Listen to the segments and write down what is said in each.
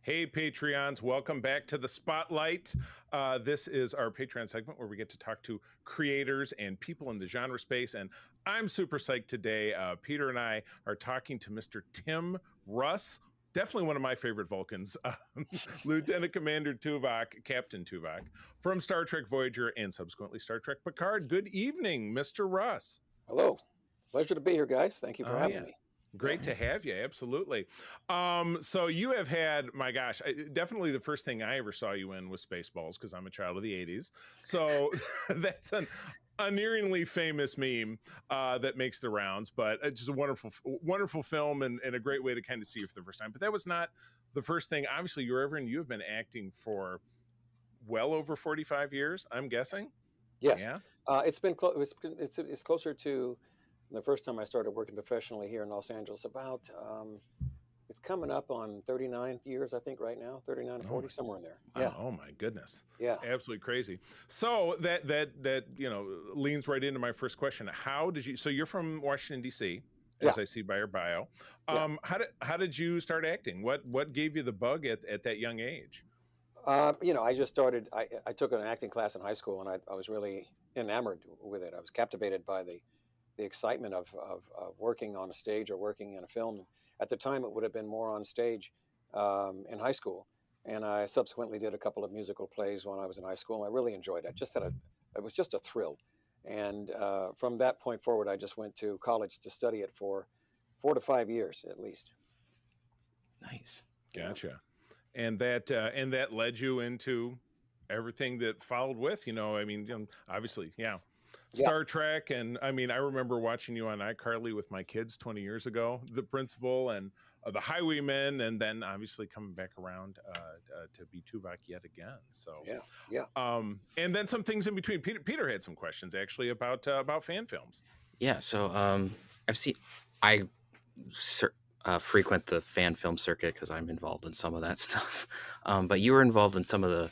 Hey, Patreons, welcome back to the Spotlight. This is our Patreon segment where we get to talk to creators and people in the genre space. And I'm super psyched today. Peter and I are talking to Mr. Tim Russ, definitely one of my favorite Vulcans, Lieutenant Commander Tuvok, Captain Tuvok, from Star Trek Voyager and subsequently Star Trek Picard. Good evening, Mr. Russ. Hello. Pleasure to be here, guys. Thank you for Oh, having yeah. me. Great to have you. Absolutely. So you have had, my gosh, definitely the first thing I ever saw you in was Spaceballs because I'm a child of the 80s. So that's an unerringly famous meme that makes the rounds, but it's just a wonderful film and a great way to kind of see you for the first time. But that was not the first thing. Obviously, you have been acting for well over 45 years, I'm guessing. Yes, Yeah. it's been it's closer to the first time I started working professionally here in Los Angeles. About it's coming up on 39 years, I think, right now, 39 to Oh 40, somewhere in there. Yeah, wow, oh my goodness. yeah, It's absolutely crazy. So that leans right into my first question. How did you, so you're from Washington D.C., yeah, as I see by your bio. yeah. How did you start acting? What gave you the bug at that young age? I just started. I took an acting class in high school, and I was really enamored with it. I was captivated by the excitement of working on a stage or working in a film. At the time, it would have been more on stage in high school, and I subsequently did a couple of musical plays when I was in high school. I really enjoyed it. It was just a thrill, and from that point forward, I just went to college to study it for 4 to 5 years at least. Nice. Yeah, Gotcha. And that led you into everything that followed with, I mean, obviously, yeah. yeah. Star Trek, and I mean, I remember watching you on iCarly with my kids 20 years ago, the principal and the Highwaymen, and then obviously coming back around to be Tuvok yet again. So, Yeah, yeah. and then some things in between. Peter had some questions actually about fan films. Yeah. I've seen, I frequent the fan film circuit because I'm involved in some of that stuff. But you were involved in some of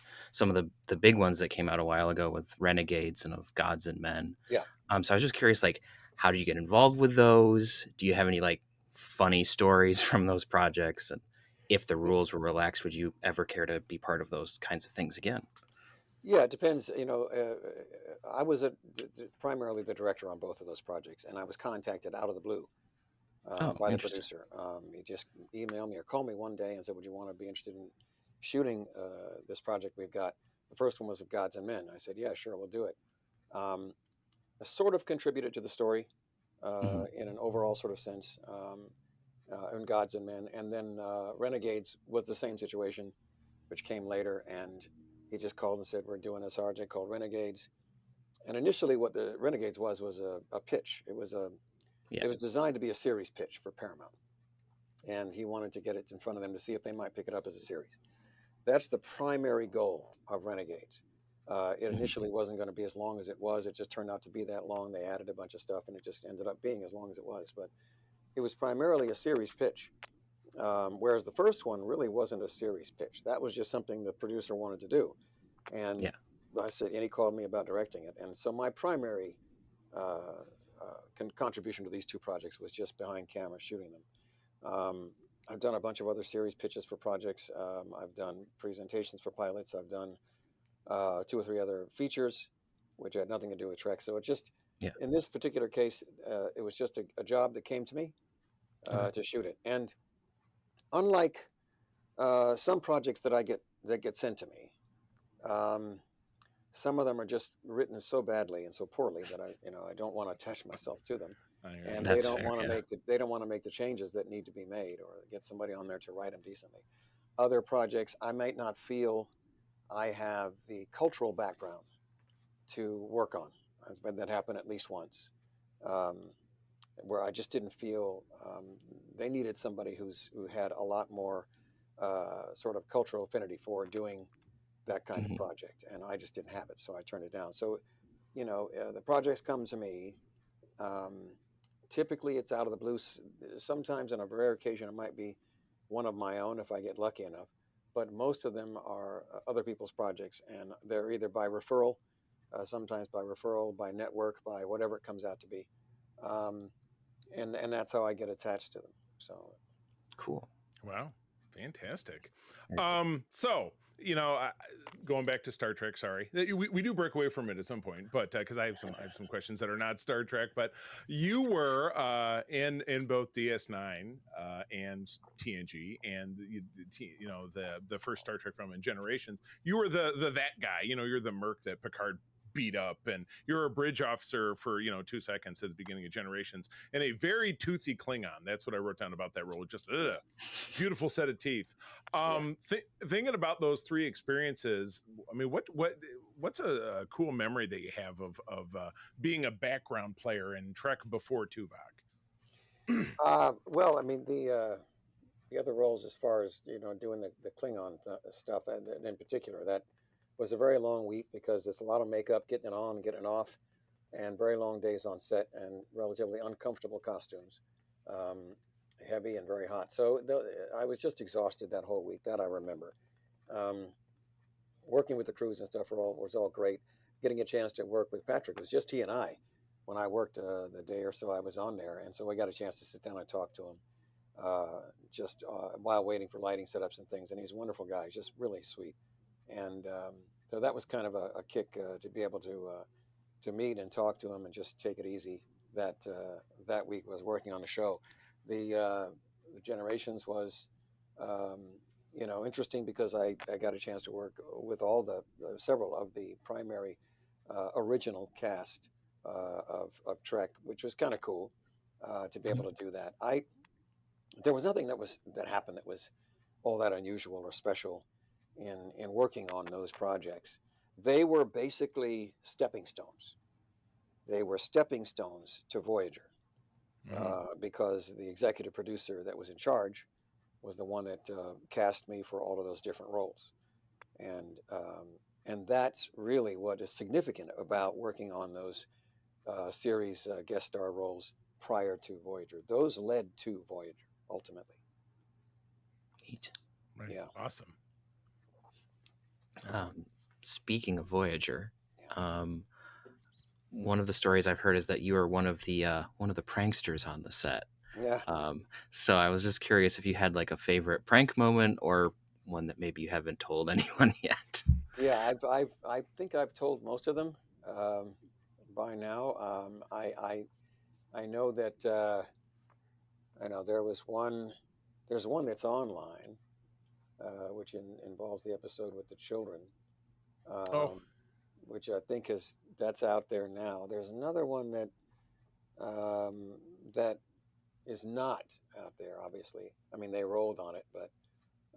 the big ones that came out a while ago with Renegades and of Gods and Men. Yeah. So I was just curious, like, how did you get involved with those? Do you have any like funny stories from those projects? And if the rules were relaxed, would you ever care to be part of those kinds of things again? Yeah, it depends. I was primarily the director on both of those projects, and I was contacted out of the blue Oh, by the interesting. producer. He just emailed me or called me one day and said, "Would you want to be interested in shooting this project we've got?" The first one was of Gods and Men. I said, "Yeah, sure, we'll do it." Um, I sort of contributed to the story Hmm. in an overall sort of sense in Gods and Men, and then Renegades was the same situation, which came later, and he just called and said, "We're doing this project called Renegades." And initially, what the Renegades was a pitch. Yeah. It was designed to be a series pitch for Paramount, and he wanted to get it in front of them to see if they might pick it up as a series. That's the primary goal of Renegades. It Hmm. initially wasn't going to be as long as it was. It just turned out to be that long. They added a bunch of stuff, and it just ended up being as long as it was. But it was primarily a series pitch, whereas the first one really wasn't a series pitch. That was just something the producer wanted to do, and Yeah. I said, and he called me about directing it. And so my primary uh, contribution to these two projects was just behind camera shooting them. I've done a bunch of other series pitches for projects. I've done presentations for pilots. I've done two or three other features, which had nothing to do with Trek. So it just, Yeah. in this particular case, it was just a job that came to me Okay. to shoot it. And unlike some projects that get sent to me, um, some of them are just written so badly and so poorly that I don't want to attach myself to them, I hear and you. they That's don't fair. want to Yeah. make the changes that need to be made or get somebody on there to write them decently. Other projects, I might not feel I have the cultural background to work on. I've had that happen at least once, um, where I just didn't feel they needed somebody who had a lot more sort of cultural affinity for doing that kind of Hmm. project, and I just didn't have it, so I turned it down. So, the projects come to me. Um, Typically, it's out of the blue. Sometimes, on a rare occasion, it might be one of my own if I get lucky enough. But most of them are other people's projects, and they're either by referral, sometimes by referral, by network, by whatever it comes out to be, um, and that's how I get attached to them. So, Cool. Wow. Fantastic. Very cool. So going back to Star Trek. Sorry, we do break away from it at some point, but because I have some questions that are not Star Trek. But you were in both DS9 and TNG, and the first Star Trek film in Generations. You were the that guy. You're the merc that Picard beat up, and you're a bridge officer for 2 seconds at the beginning of Generations, and a very toothy Klingon. That's what I wrote down about that role. Just beautiful set of teeth. Yeah. Thinking about those three experiences, I mean, what's a cool memory that you have of being a background player in Trek before Tuvok? Well, I mean, the other roles, as far as doing the Klingon stuff, and in particular, that was a very long week because it's a lot of makeup, getting it on, getting it off, and very long days on set and relatively uncomfortable costumes, um, heavy and very hot. So I was just exhausted that whole week. That I remember. Um, Working with the crews and stuff was all great. Getting a chance to work with Patrick, it was just he and I when I worked the day or so I was on there, and so I got a chance to sit down and talk to him just while waiting for lighting setups and things. And he's a wonderful guy, just really sweet. And so that was kind of a kick to be able to meet and talk to him and just take it easy. That week was working on the show. The Generations was um, interesting because I got a chance to work with all the several of the primary original cast of Trek, which was kind of cool to be able to do that. There was nothing that happened that was all that unusual or special in working on those projects. They were basically stepping stones. They were stepping stones to Voyager because the executive producer that was in charge was the one that cast me for all of those different roles, and and that's really what is significant about working on those series guest star roles prior to Voyager. Those led to Voyager ultimately. Neat. Right. Yeah. Awesome. Speaking of Voyager, Yeah. one of the stories I've heard is that you were one of the pranksters on the set. Yeah. So I was just curious if you had like a favorite prank moment or one that maybe you haven't told anyone yet. Yeah, I think I've told most of them by now. I know that I know there's one that's online, which involves the episode with the children, Oh, um, which I think that's out there now. There's another one that is not out there. Obviously, I mean they rolled on it, but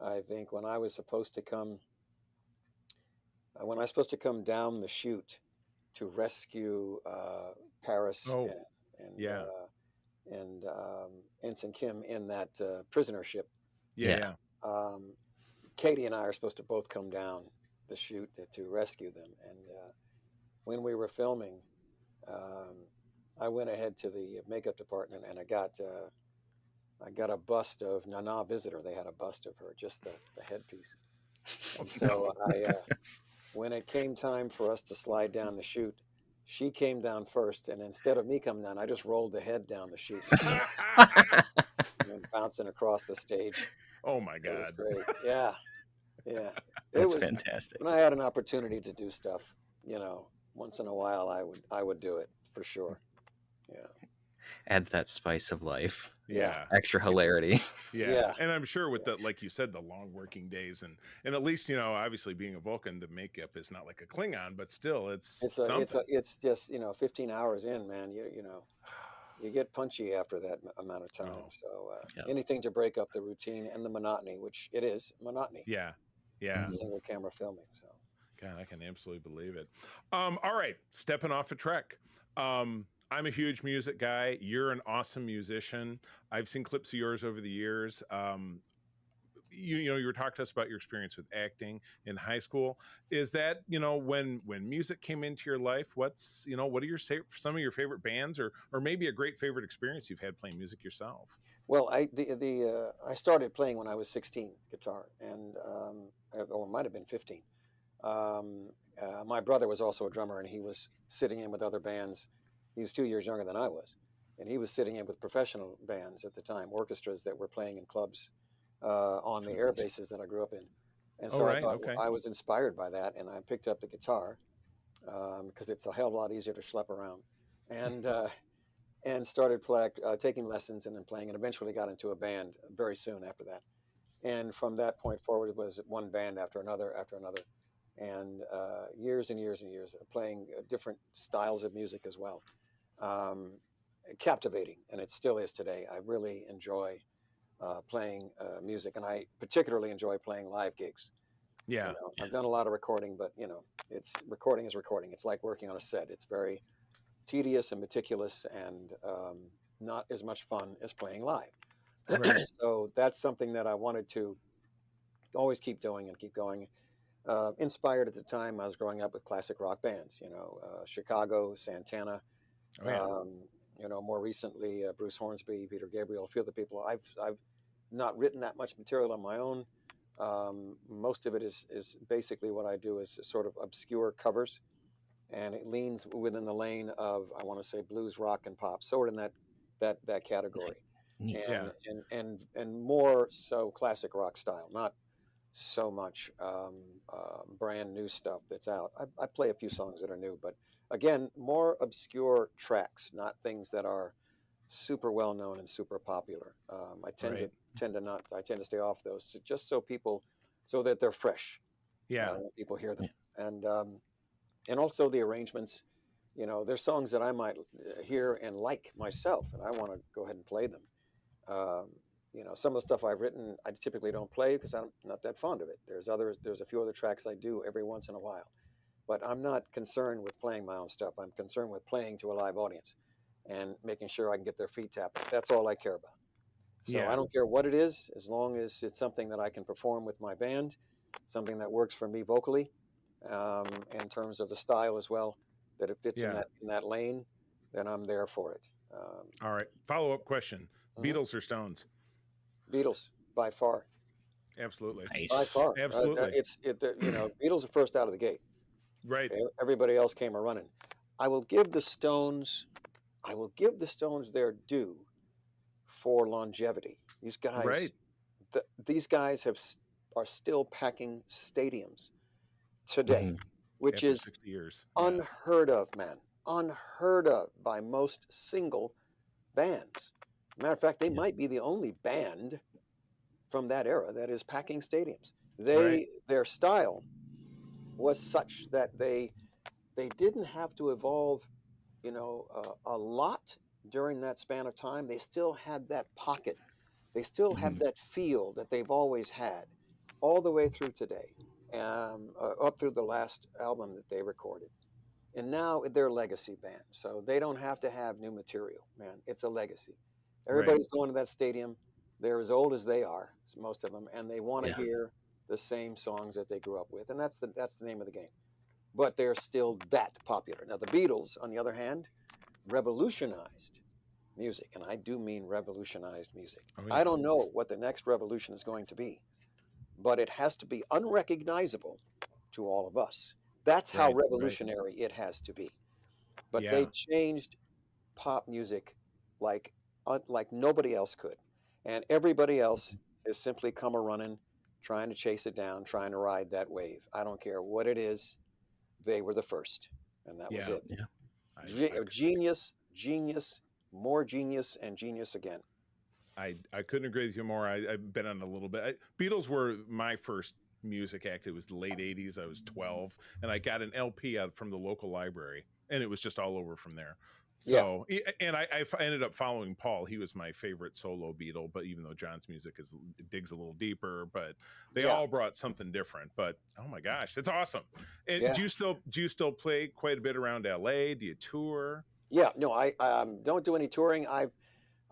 I think when I was supposed to come down the chute to rescue Paris oh, and yeah, Ensign Kim in that prisoner ship. yeah, Yeah. yeah. Um, Katie and I are supposed to both come down the chute to rescue them. And when we were filming, um, I went ahead to the makeup department and I got a bust of Nana Visitor. They had a bust of her, just the headpiece. Oh And no. so when it came time for us to slide down the chute, she came down first, and instead of me coming down, I just rolled the head down the chute instead, and then bouncing across the stage. Oh my It was God. great. Yeah, yeah. It That's was fantastic. when I had an opportunity to do stuff, once in a while, I would do it for sure. Yeah, Adds that spice of life, yeah, Yeah. extra hilarity. Yeah, yeah. and I'm sure with Yeah. the like you said, the long working days and at least obviously being a Vulcan, the makeup is not like a Klingon, but still, it's something. It's just 15 hours in, man. You get punchy after that amount of time. Oh, So Yep. anything to break up the routine and the monotony, which it is monotony yeah, in yeah. Mhm. single camera filming. So God, I can absolutely believe it. All right, stepping off a Trek. I'm a huge music guy. You're an awesome musician. I've seen clips of yours over the years. You were talking to us about your experience with acting in high school. Is that when music came into your life? What are some of your favorite bands or maybe a great favorite experience you've had playing music yourself? well, I started playing when I was 16 guitar, and or it might have been 15. My brother was also a drummer, and he was sitting in with other bands. He was 2 years younger than I was, and he was sitting in with professional bands at the time, orchestras that were playing in clubs on the air bases that I grew up in. And Oh, so I right. thought Okay. I was inspired by that, and I picked up the guitar because it's a hell of a lot easier to schlep around, and started taking lessons and then playing, and eventually got into a band very soon after that. And from that point forward, it was one band after another, and years and years and years of playing different styles of music as well. Um, Captivating, and it still is today. I really enjoy playing music, and I particularly enjoy playing live gigs. Yeah. I've done a lot of recording, but it's recording is recording. It's like working on a set. It's very tedious and meticulous, and not as much fun as playing live. Right. So that's something that I wanted to always keep doing and keep going. Inspired at the time, I was growing up with classic rock bands, Chicago, Santana, Oh, yeah. more recently, Bruce Hornsby, Peter Gabriel, a few other people. I've not written that much material on my own. Most of it is basically what I do is sort of obscure covers, and it leans within the lane of, I want to say, blues, rock, and pop, sort of in that category, Neat. Yeah. and more so classic rock style, not so much brand new stuff that's out. I play a few songs that are new, but again, more obscure tracks, not things that are super well known and super popular. I tend Right. to I tend to stay off those, just so that they're fresh Yeah. when people hear them, Yeah. and also the arrangements. There's songs that I might hear and like myself, and I want to go ahead and play them. Um, some of the stuff I've written, I typically don't play because I'm not that fond of it. There's a few other tracks I do every once in a while, but I'm not concerned with playing my own stuff. I'm concerned with playing to a live audience and making sure I can get their feet tapping. That's all I care about. So I Yeah. don't care what it is, as long as it's something that I can perform with my band, something that works for me vocally, in terms of the style as well, that it fits in Yeah. that lane, then I'm there for it. All right. Follow-up question. Mhm. Beatles or Stones? Beatles, by far. Absolutely. By Nice. far, Absolutely. Beatles are first out of the gate. Right. Everybody else came a running. I will give the Stones, I will give the Stones their due for longevity. Right. These guys are still packing stadiums today, Hmm. which After is 60 years. Yeah. unheard of, man. Unheard of by most single bands. Matter of fact, they Yeah. might be the only band from that era that is packing stadiums. Right. Their style was such that they didn't have to evolve, a lot during that span of time. They still had that pocket. They still had Hmm. that feel that they've always had, all the way through today, up through the last album that they recorded. And now they're a legacy band, so they don't have to have new material, man. It's a legacy. Right. Everybody's going to that stadium. They're as old as they are, most of them, and they want to Yeah. hear the same songs that they grew up with, and that's the name of the game. But they're still that popular. Now, the Beatles, on the other hand, revolutionized music, and I do mean revolutionized music. Oh, I yeah. don't know what the next revolution is going to be, but it has to be unrecognizable to all of us. That's how Right. Right. revolutionary it has to be. But they Yeah. changed pop music like like nobody else could, and everybody else has simply come a running, trying to chase it down, trying to ride that wave. I don't care what it is; they were the first, and that was Yeah. it. Yeah. I Genius, genius, more genius, and genius again. I couldn't agree with you more. I've been on a little bit. Beatles were my first music act. It was the late 80s. I was 12, and I got an LP out from the local library, and it was just all over from there. Yeah, So, and I ended up following Paul. He was my favorite solo Beatle, but even though John's music digs a little deeper, but they yeah, all brought something different. But oh my gosh, it's awesome. And yeah, do you still play quite a bit around LA? Do you tour? yeah. No, I don't do any touring. I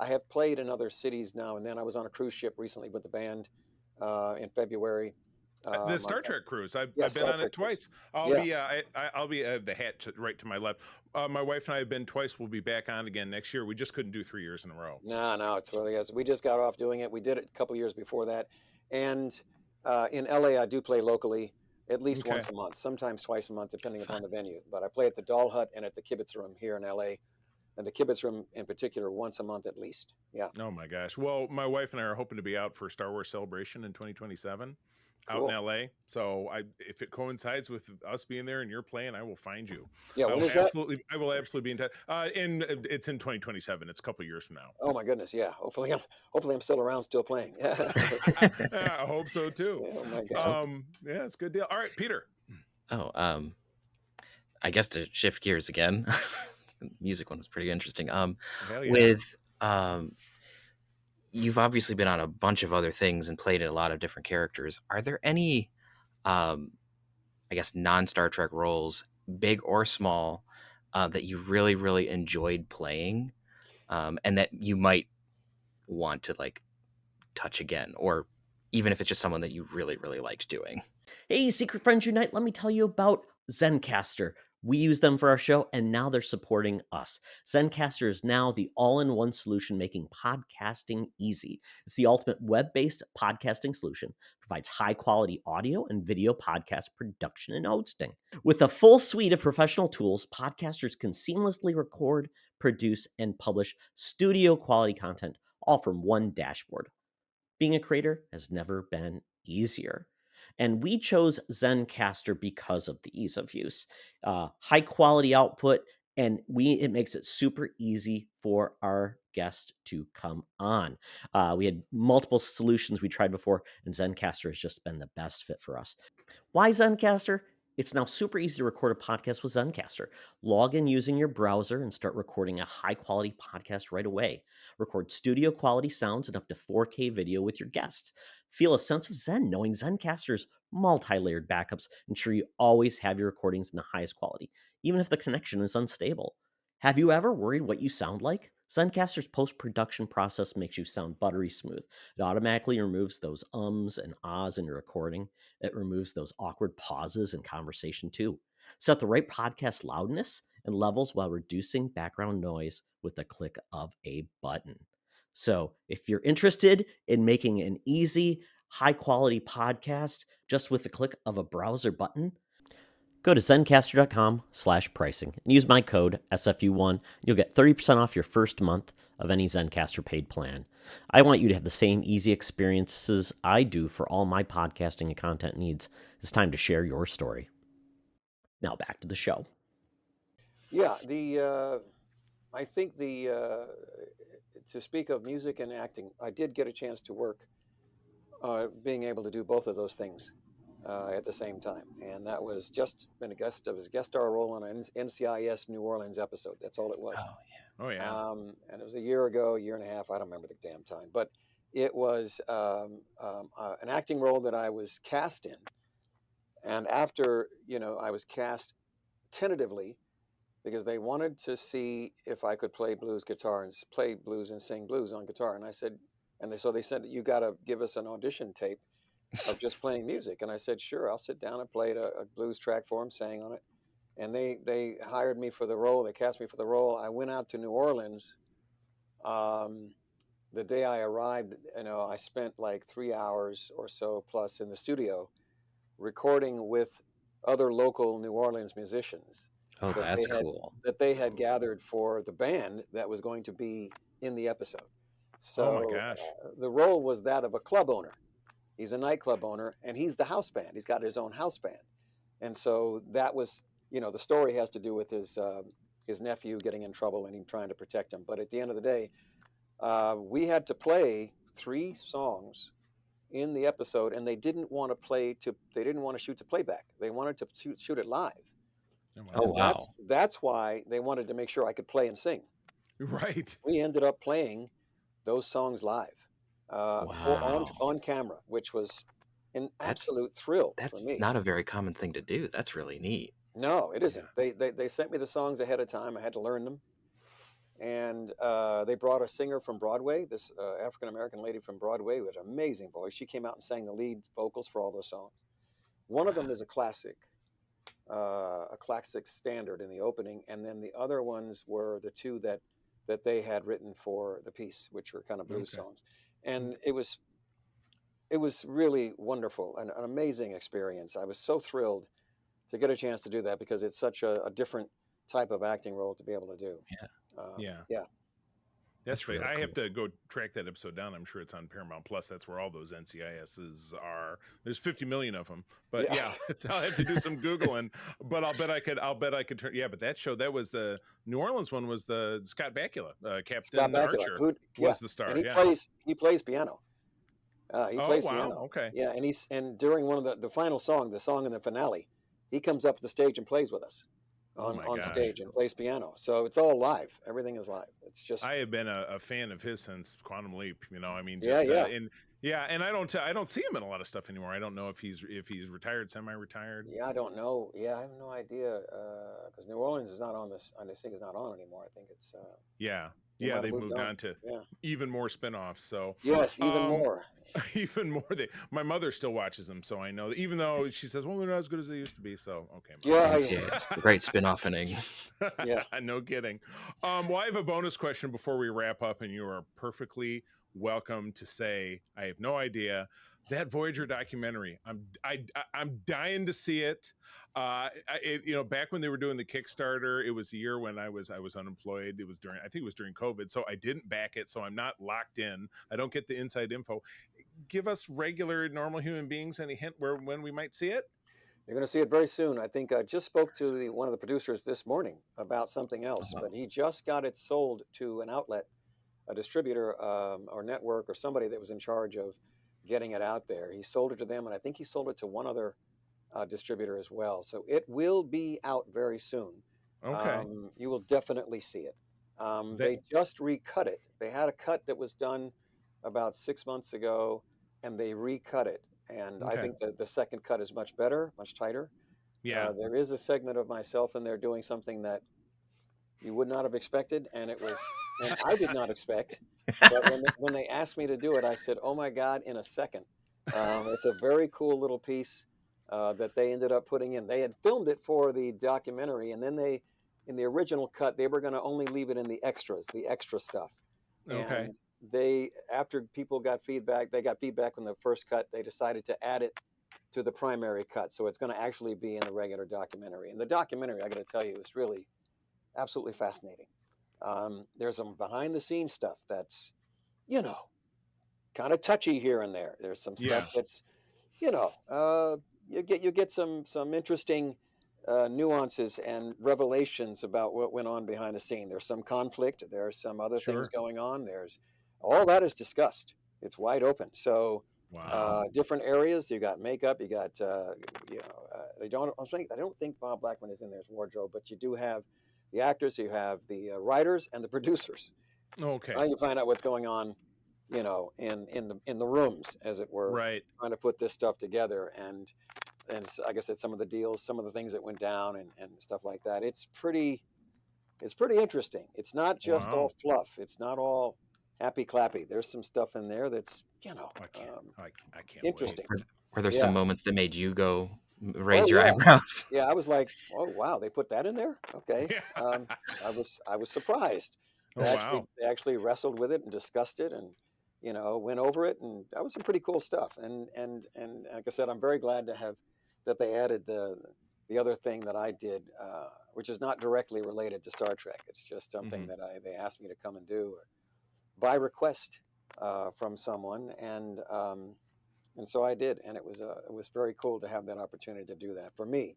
have played in other cities now and then. I was on a cruise ship recently with the band in February. The I've Star got, Trek cruise. yeah, I've been Star on Trek it cruise. twice. I'll Yeah, be I'll be the hat right to my left. My wife and I have been twice. We'll be back on again next year. We just couldn't do 3 years in a row. no, no, it's really is. We just got off doing it. We did it a couple years before that, and in LA, I do play locally at least Okay. once a month, sometimes twice a month, depending Fun. upon the venue. But I play at the Doll Hut and at the Kibitz Room here in LA and the Kibitz Room in particular once a month at least. Yeah. Oh my gosh. Well, my wife and I are hoping to be out for Star Wars Celebration in 2027 out in Cool. LA. So if it coincides with us being there and you're playing, I will find you. Yeah. When is that? I will absolutely be in touch. And it's in 2027. It's a couple years from now. Oh my goodness. Yeah. Hopefully I'm still around, still playing. Yeah. I hope so too. Oh my God. Yeah, it's a good deal. All right, Peter. Oh, I guess to shift gears again, the music one was pretty interesting. Hell yeah. With you've obviously been on a bunch of other things and played a lot of different characters. Are there any, I guess, non-Star Trek roles, big or small, that you really, really enjoyed playing, and that you might want to like touch again, or even if it's just someone that you really, really liked doing? Hey, Secret Friends Unite, let me tell you about Zencaster. We use them for our show, and now they're supporting us. Zencaster is now the all-in-one solution making podcasting easy. It's the ultimate web-based podcasting solution. Provides high-quality audio and video podcast production and hosting. With a full suite of professional tools, podcasters can seamlessly record, produce, and publish studio-quality content, all from one dashboard. Being a creator has never been easier. And we chose Zencaster because of the ease of use, high quality output, and it makes it super easy for our guests to come on. We had multiple solutions we tried before, and Zencaster has just been the best fit for us. Why Zencaster? It's now super easy to record a podcast with Zencaster. Log in using your browser and start recording a high quality podcast right away. Record studio quality sounds and up to 4K video with your guests. Feel a sense of Zen knowing Zencaster's multi-layered backups ensure you always have your recordings in the highest quality, even if the connection is unstable. Have you ever worried what you sound like? Zencaster's post-production process makes you sound buttery smooth. It automatically removes those ums and ahs in your recording. It removes those awkward pauses in conversation too. Set the right podcast loudness and levels while reducing background noise with a click of a button. So if you're interested in making an easy, high-quality podcast just with the click of a browser button, go to Zencaster.com/pricing and use my code SFU1. You'll get 30% off your first month of any Zencaster paid plan. I want you to have the same easy experiences I do for all my podcasting and content needs. It's time to share your story. Now back to the show. Yeah. I think to speak of music and acting, I did get a chance to work, being able to do both of those things at the same time, and that was just been a guest. It was a guest star role on an NCIS New Orleans episode. That's all it was. Oh yeah. And it was a year ago, year and a half. I don't remember the damn time, but it was an acting role that I was cast in, and after I was cast tentatively because they wanted to see if I could play blues guitar and play blues and sing blues on guitar, and I said, so they said, you got to give us an audition tape of just playing music. And I said, sure, I'll sit down and play a blues track for them, sang on it. And they hired me for the role. They cast me for the role. I went out to New Orleans. The day I arrived, I spent like 3 hours or so plus in the studio recording with other local New Orleans musicians. Oh, that's cool. That they had gathered for the band that was going to be in the episode. So oh my gosh. The role was that of a club owner. He's a nightclub owner, and he's the house band. He's got his own house band. And so that was, the story has to do with his nephew getting in trouble and him trying to protect him. But at the end of the day, we had to play 3 songs in the episode, and they didn't want to shoot to playback. They wanted to shoot it live. Oh, wow. That's why they wanted to make sure I could play and sing. Right. We ended up playing those songs live. On camera, which was an absolute thrill for me. That's not a very common thing to do. That's really neat. No, it isn't. Yeah. They sent me the songs ahead of time. I had to learn them. And they brought a singer from Broadway, this African-American lady from Broadway with an amazing voice. She came out and sang the lead vocals for all those songs. One of them is a classic standard in the opening. And then the other ones were the 2 that they had written for the piece, which were kind of blues songs. And it was really wonderful, an amazing experience. I was so thrilled to get a chance to do that because it's such a different type of acting role to be able to do. Yeah. Yeah. Yeah, That's right. really I cool. have to go track that episode down. I'm sure it's on Paramount Plus. That's where all those NCISs are. There's 50 million of them. But yeah. I'll have to do some Googling. But I'll bet I could turn. Yeah, but that show, that was the New Orleans one, was the Scott Bakula. Scott Captain Bakula, Archer who, yeah, was the and star. he Yeah. plays piano. He Oh, plays wow. piano. Okay. Yeah, and during one of the final song, the song in the finale, he comes up to the stage and plays with us Oh, my on gosh. stage and plays piano. So it's all live. Everything is live. It's just I have been a fan of his since Quantum Leap. I mean, yeah, just yeah, and I don't see him in a lot of stuff anymore. I don't know if he's retired, semi-retired. yeah. I don't know. Yeah, I have no idea because New Orleans is not on this. I think it's not on anymore. I think it's Yeah, he yeah, might have they moved moved on. on to Yeah. even more spin-offs. So, Yes, even um, more. even more. My mother still watches them, so I know. Even though she says, "Well, they're not as good as they used to be." So, okay, Yeah, NCIS, the great spin-off inning. yeah. no kidding. Well, I have a bonus question before we wrap up, and you are perfectly welcome to say I have no idea. That Voyager documentary, I'm dying to see it. Back when they were doing the Kickstarter, it was a year when I was unemployed. It was I think it was during COVID, so I didn't back it, so I'm not locked in. I don't get the inside info. Give us regular, normal human beings any hint when we might see it? You're going to see it very soon. I think I just spoke to one of the producers this morning about something Oh, else, wow. but he just got it sold to an outlet, a distributor or network or somebody that was in charge of getting it out there. He sold it to them, and I think he sold it to one other distributor as well. So it will be out very soon. Okay. You will definitely see it. That They just recut it. They had a cut that was done about 6 months ago, and they recut it. And I okay. think that the second cut is much better, much tighter. Yeah. There is a segment of myself in there doing something that you would not have expected, and I did not expect. But when they asked me to do it, I said, "Oh my God!" In a second, it's a very cool little piece that they ended up putting in. They had filmed it for the documentary, and then in the original cut, they were going to only leave it in the extras, the extra stuff. Okay. And after people got feedback, they got feedback on the first cut. They decided to add it to the primary cut, so it's going to actually be in the regular documentary. And the documentary, I got to tell you, is really absolutely fascinating. There's some behind the scenes stuff that's, you know, kind of touchy here and there. There's some stuff Yeah. that's, you get some interesting nuances and revelations about what went on behind the scene. There's some conflict. There's some other things Sure. going on. There's all that is discussed. It's wide open. So Wow. different areas. You got makeup. You got I don't think Bob Blackman is in there as wardrobe, but you do have the actors. You have the writers and the producers. Okay. Trying to find out what's going on, in the rooms, as it were, Right. trying to put this stuff together. And like I said, some of the deals, some of the things that went down, and stuff like that. It's pretty interesting. It's not just all Wow. fluff. It's not all happy clappy. There's some stuff in there that's I can't wait. interesting. Were there some Yeah. moments that made you go Oh raise your yeah. eyebrows? Yeah. I was like, oh wow, they put that in there. Okay. Yeah. I was surprised. Oh, wow. They actually wrestled with it and discussed it, and went over it, and that was some pretty cool stuff. And like I said, I'm very glad that they added the other thing that I did, which is not directly related to Star Trek. It's just something Mhm. that they asked me to come and do by request from someone, and so I did, and it was very cool to have that opportunity to do that. For me,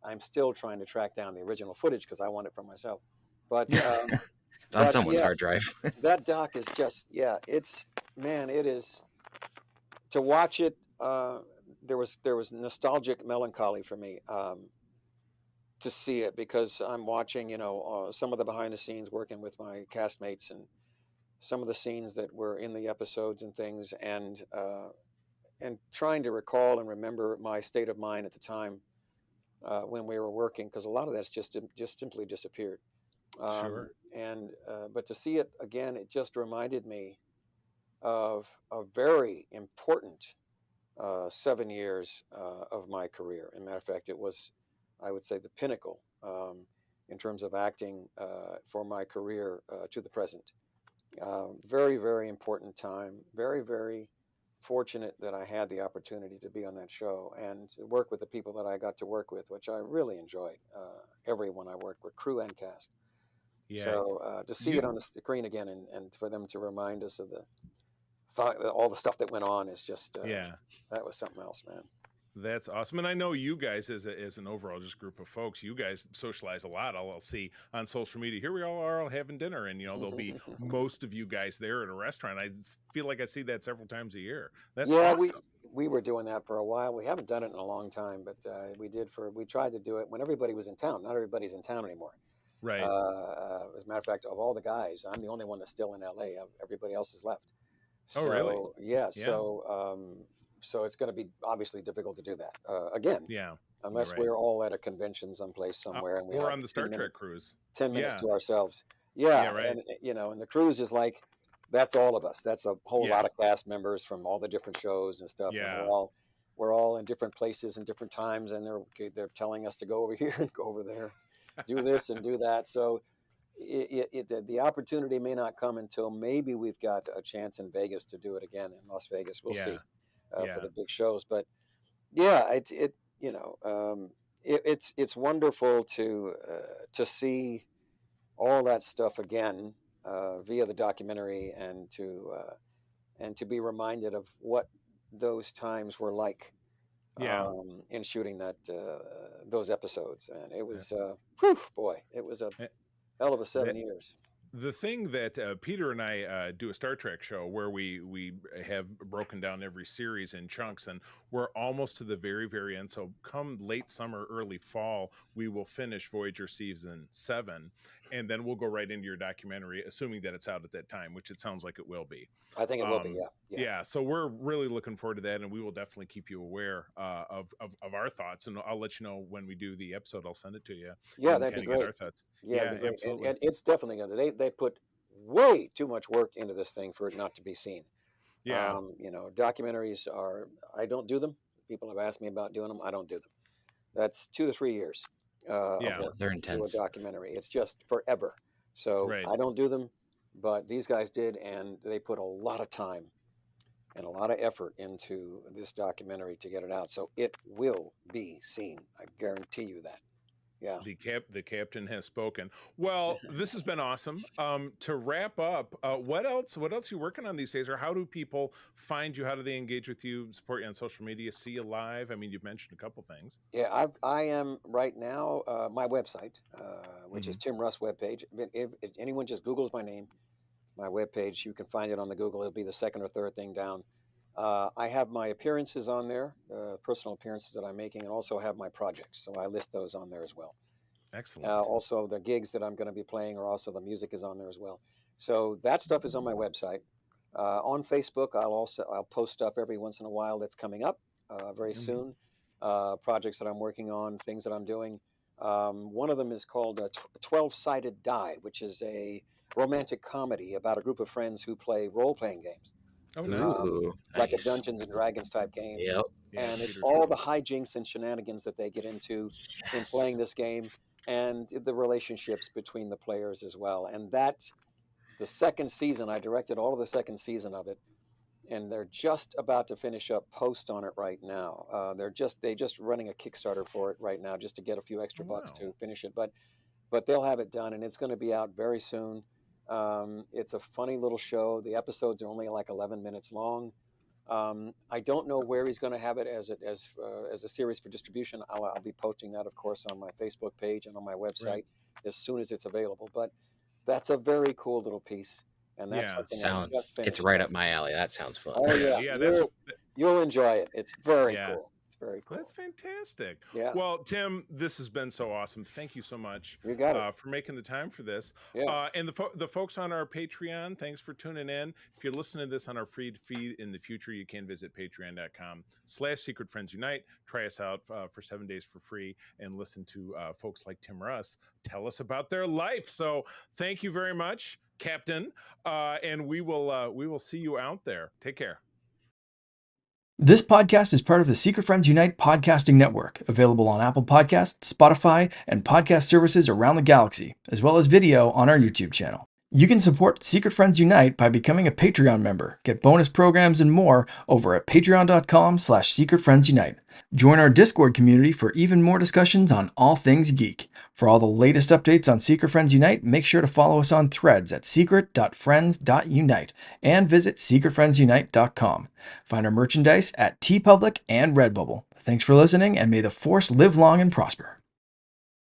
I'm still trying to track down the original footage because I want it for myself. But It's on someone's yeah, hard drive. that doc is just it is to watch it. There was nostalgic melancholy for me to see it because I'm watching some of the behind the scenes, working with my castmates, and some of the scenes that were in the episodes and things, and trying to recall and remember my state of mind at the time when we were working, because a lot of that's just simply disappeared. Sure. But to see it again, it just reminded me of a very important 7 years of my career. As a matter of fact, it was, I would say, the pinnacle in terms of acting for my career to the present. Very, very important time. Very, very fortunate that I had the opportunity to be on that show and to work with the people that I got to work with, which I really enjoyed. Everyone I worked with, crew and cast. Yeah. So to see it on the screen again, and for them to remind us of all the stuff that went on is just that was something else, man. That's awesome. And I know you guys, as an overall just group of folks, you guys socialize a lot. I'll see on social media. Here we all are all having dinner, and there'll be most of you guys there at a restaurant. I feel like I see that several times a year. That's awesome. We were doing that for a while. We haven't done it in a long time, but we tried to do it when everybody was in town. Not everybody's in town anymore. Right. As a matter of fact, of all the guys, I'm the only one that's still in LA. Everybody else has left. Oh, really? Yeah. So it's going to be obviously difficult to do that again. Yeah. Unless we're all at a convention someplace somewhere, and we're on the Star Trek cruise. 10 minutes to ourselves. Yeah. Right. And the cruise is like, that's all of us. That's a whole lot of cast members from all the different shows and stuff. Yeah. And we're all in different places and different times, and they're telling us to go over here and go over there, do this and do that. So the opportunity may not come until maybe we've got a chance in Vegas to do it again in Las Vegas. We'll see for the big shows. But yeah, it's wonderful to see all that stuff again via the documentary, and to be reminded of what those times were like in shooting those episodes. And it was it was a hell of a 7 years. The thing that Peter and I do a Star Trek show where we have broken down every series in chunks, and we're almost to the very, very end. So come late summer, early fall, we will finish Voyager Season 7, and then we'll go right into your documentary, assuming that it's out at that time, which it sounds like it will be. I think it will be, yeah. So we're really looking forward to that, and we will definitely keep you aware of our thoughts, and I'll let you know when we do the episode. I'll send it to you. Yeah, that'd be great. Our thoughts. Yeah, absolutely. And it's definitely going to. They put way too much work into this thing for it not to be seen. Yeah. Documentaries I don't do them. People have asked me about doing them. I don't do them. That's 2 to 3 years. They're intense. To a documentary. It's just forever. So I don't do them, but these guys did, and they put a lot of time and a lot of effort into this documentary to get it out. So it will be seen. I guarantee you that. Yeah. The captain has spoken. Well, this has been awesome. To wrap up, what else are you working on these days, or how do people find you? How do they engage with you, support you on social media, see you live? I mean, you've mentioned a couple things. Yeah, I am right now, my website, which is Tim Russ webpage. If anyone just Googles my name, my webpage, you can find it on the Google. It'll be the second or third thing down. I have my appearances on there, personal appearances that I'm making, and also have my projects. So I list those on there as well. Excellent. Also, the gigs that I'm going to be playing, or also the music is on there as well. So that stuff is on my website. On Facebook, I'll post stuff every once in a while that's coming up very soon. Projects that I'm working on, things that I'm doing. One of them is called 12-Sided Die, which is a romantic comedy about a group of friends who play role-playing games. Oh, nice. Like a Dungeons and Dragons type game. Yep. And it's all the hijinks and shenanigans that they get into in playing this game, and the relationships between the players as well. And the second season, I directed all of the second season of it, and they're just about to finish up post on it right now. They're just running a Kickstarter for it right now, just to get a few extra bucks to finish it. But they'll have it done, and it's going to be out very soon. It's a funny little show. The episodes are only like 11 minutes long. I don't know where he's going to have it as a series for distribution. I'll be posting that, of course, on my Facebook page and on my website as soon as it's available. But that's a very cool little piece, and that's something it's right up my alley. That sounds fun. Oh yeah, you'll enjoy it. It's very cool. It's very cool. That's fantastic. Yeah. Well, Tim, this has been so awesome. Thank you so much for making the time for this. Yeah. And the folks on our Patreon, thanks for tuning in. If you're listening to this on our free feed in the future, you can visit patreon.com/Secret Friends Unite. Try us out for 7 days for free, and listen to folks like Tim Russ tell us about their life. So thank you very much, Captain. And we will see you out there. Take care. This podcast is part of the Secret Friends Unite podcasting network, available on Apple Podcasts, Spotify, and podcast services around the galaxy, as well as video on our YouTube channel. You can support Secret Friends Unite by becoming a Patreon member, get bonus programs and more over at patreon.com/secretfriendsunite. Join our Discord community for even more discussions on all things geek. For all the latest updates on Secret Friends Unite, make sure to follow us on Threads at secret.friends.unite and visit secretfriendsunite.com. Find our merchandise at TeePublic and Redbubble. Thanks for listening, and may the Force live long and prosper.